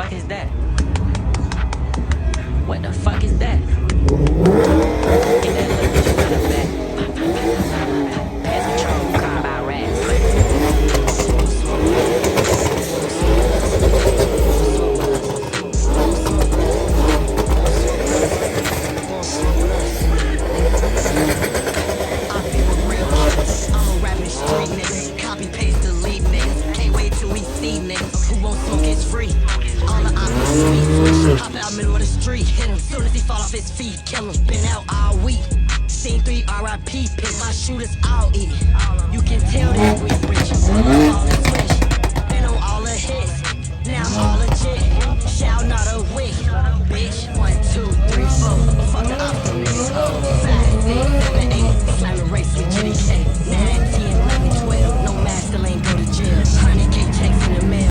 fuck is that? What the fuck is that? Get that little bitch out of back. Pass control, car by rats. Hop out middle of the street, hit him soon as he fall off his feet. Kill him, been out all week. Scene 3 RIP, pick my shooters all eat. You can tell that we rich.